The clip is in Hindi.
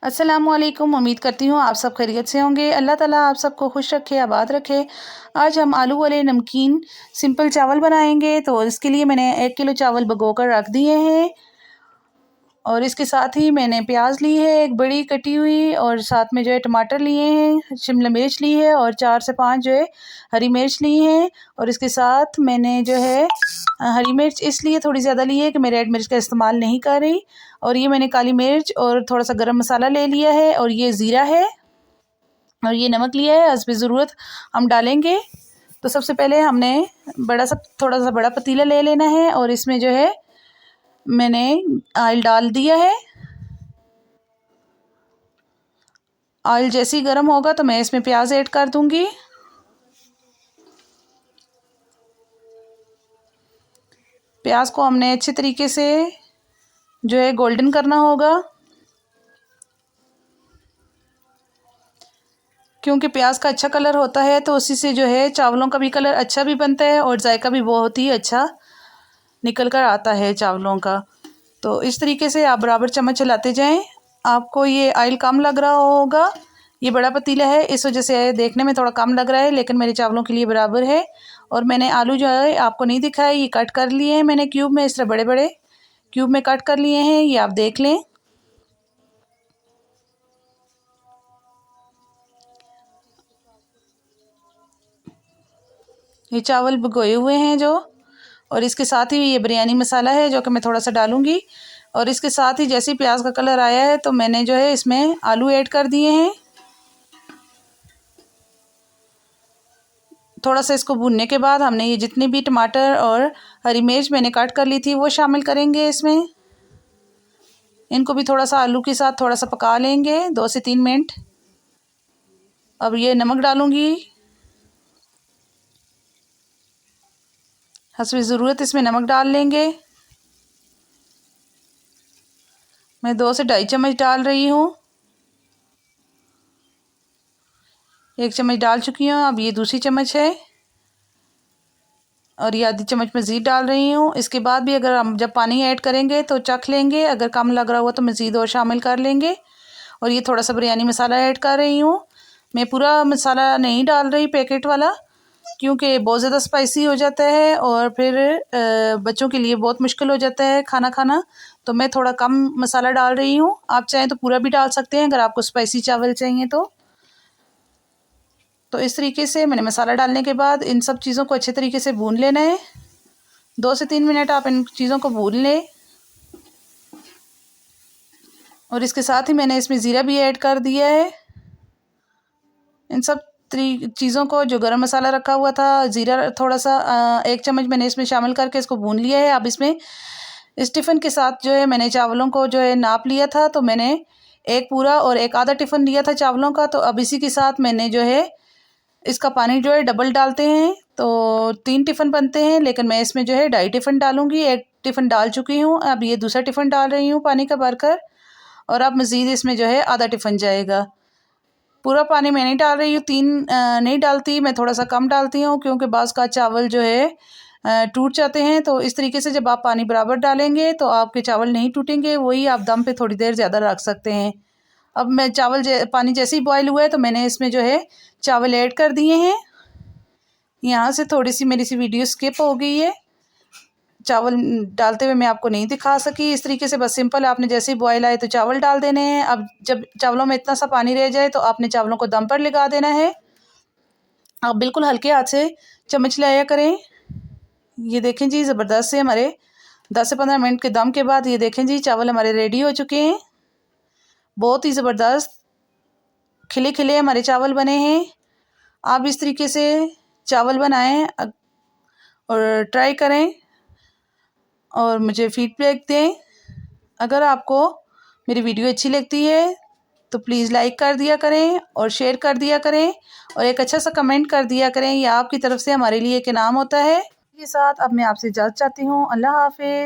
अस्सलामुअलैकुम। उम्मीद करती हूँ आप सब खैरियत से होंगे। अल्लाह ताला आप सबको खुश रखे, आबाद रखे। आज हम आलू वाले नमकीन सिंपल चावल बनाएंगे। तो इसके लिए मैंने 1 किलो चावल भिगो कर रख दिए हैं और इसके साथ ही मैंने प्याज ली है एक बड़ी कटी हुई, और साथ में जो है टमाटर लिए हैं, शिमला मिर्च ली है और 4 से 5 जो है हरी मिर्च ली हैं। और इसके साथ मैंने जो है हरी मिर्च इसलिए थोड़ी ज़्यादा ली है कि मैं रेड मिर्च का इस्तेमाल नहीं कर रही। और ये मैंने काली मिर्च और थोड़ा सा गरम मसाला ले लिया है, और ये ज़ीरा है, और ये नमक लिया है। हस्ब ज़रूरत हम डालेंगे। तो सबसे पहले हमने थोड़ा सा बड़ा पतीला ले लेना है, और इसमें जो है मैंने ऑयल डाल दिया है। ऑयल जैसे ही गर्म होगा तो मैं इसमें प्याज ऐड कर दूंगी। प्याज को हमने अच्छे तरीके से जो है गोल्डन करना होगा, क्योंकि प्याज का अच्छा कलर होता है तो उसी से जो है चावलों का भी कलर अच्छा भी बनता है और जायका भी बहुत ही अच्छा निकल कर आता है चावलों का। तो इस तरीके से आप बराबर चम्मच चलाते जाएं। आपको ये ऑयल कम लग रहा होगा, ये बड़ा पतीला है इस वजह से देखने में थोड़ा कम लग रहा है, लेकिन मेरे चावलों के लिए बराबर है। और मैंने आलू जो है आपको नहीं दिखाया, ये कट कर लिए हैं मैंने क्यूब में, इस तरह बड़े बड़े क्यूब में कट कर लिए हैं, ये आप देख लें। ये चावल भिगोए हुए हैं जो, और इसके साथ ही ये बिरयानी मसाला है जो कि मैं थोड़ा सा डालूंगी। और इसके साथ ही जैसे ही प्याज का कलर आया है तो मैंने जो है इसमें आलू ऐड कर दिए हैं। थोड़ा सा इसको भूनने के बाद हमने ये जितनी भी टमाटर और हरी मिर्च मैंने कट कर ली थी वो शामिल करेंगे इसमें। इनको भी थोड़ा सा आलू के साथ थोड़ा सा पका लेंगे 2 से 3 मिनट। अब ये नमक डालूंगी हस्ब ज़रूरत, इसमें नमक डाल लेंगे। मैं 2 से 2.5 चम्मच डाल रही हूँ। 1 चम्मच डाल चुकी हूँ, अब ये दूसरी चम्मच है, और ये आधी चम्मच मज़ीद डाल रही हूँ। इसके बाद भी अगर हम जब पानी ऐड करेंगे तो चख लेंगे, अगर कम लग रहा हुआ तो मज़ीद और शामिल कर लेंगे। और ये थोड़ा सा बिरयानी मसाला ऐड कर रही हूँ। मैं पूरा मसाला नहीं डाल रही पैकेट वाला, क्योंकि बहुत ज़्यादा स्पाइसी हो जाता है और फिर बच्चों के लिए बहुत मुश्किल हो जाता है खाना खाना। तो मैं थोड़ा कम मसाला डाल रही हूँ। आप चाहें तो पूरा भी डाल सकते हैं अगर आपको स्पाइसी चावल चाहिए तो। इस तरीके से मैंने मसाला डालने के बाद इन सब चीज़ों को अच्छे तरीके से भून लेना है। 2 से 3 मिनट आप इन चीज़ों को भून लें। और इसके साथ ही मैंने इसमें ज़ीरा भी ऐड कर दिया है। इन सब चीज़ों को, जो गरम मसाला रखा हुआ था, ज़ीरा थोड़ा सा 1 चम्मच मैंने इसमें शामिल करके इसको भून लिया है। अब इसमें इस टिफ़िन के साथ जो है मैंने चावलों को जो है नाप लिया था, तो मैंने 1 पूरा और 1 आधा टिफ़िन लिया था चावलों का। तो अब इसी के साथ मैंने जो है इसका पानी जो है डबल डालते हैं तो 3 टिफ़िन बनते हैं, लेकिन मैं इसमें जो है 2.5 टिफ़िन डालूंगी। 1 टिफ़िन डाल चुकी हूँ, अब ये दूसरा टिफ़िन डाल रही हूँ पानी का भरकर, और अब मज़ीद इसमें जो है आधा टिफ़िन जाएगा। पूरा पानी मैं नहीं डाल रही हूँ, 3 नहीं डालती, मैं थोड़ा सा कम डालती हूँ, क्योंकि बाज़ का चावल जो है टूट जाते हैं। तो इस तरीके से जब आप पानी बराबर डालेंगे तो आपके चावल नहीं टूटेंगे, वही आप दम पे थोड़ी देर ज़्यादा रख सकते हैं। अब मैं पानी जैसे ही बॉयल हुआ है तो मैंने इसमें जो है चावल ऐड कर दिए हैं। यहाँ से थोड़ी सी मेरी वीडियो स्किप हो गई है, चावल डालते हुए मैं आपको नहीं दिखा सकी। इस तरीके से बस सिंपल आपने जैसे ही बॉयल आए तो चावल डाल देने हैं। अब जब चावलों में इतना सा पानी रह जाए तो आपने चावलों को दम पर लगा देना है। आप बिल्कुल हल्के हाथ से चम्मच लाया करें। ये देखें जी, ज़बरदस्त से हमारे 10 से 15 मिनट के दम के बाद ये देखें जी चावल हमारे रेडी हो चुके हैं। बहुत ही ज़बरदस्त खिले खिले हमारे चावल बने हैं। आप इस तरीके से चावल बनाएं और ट्राई करें और मुझे फीडबैक दें। अगर आपको मेरी वीडियो अच्छी लगती है तो प्लीज़ लाइक कर दिया करें और शेयर कर दिया करें, और एक अच्छा सा कमेंट कर दिया करें। यह आपकी तरफ से हमारे लिए एक इनाम होता है। इसके साथ अब मैं आपसे इजाज़त चाहती हूँ। अल्लाह हाफ़िज़।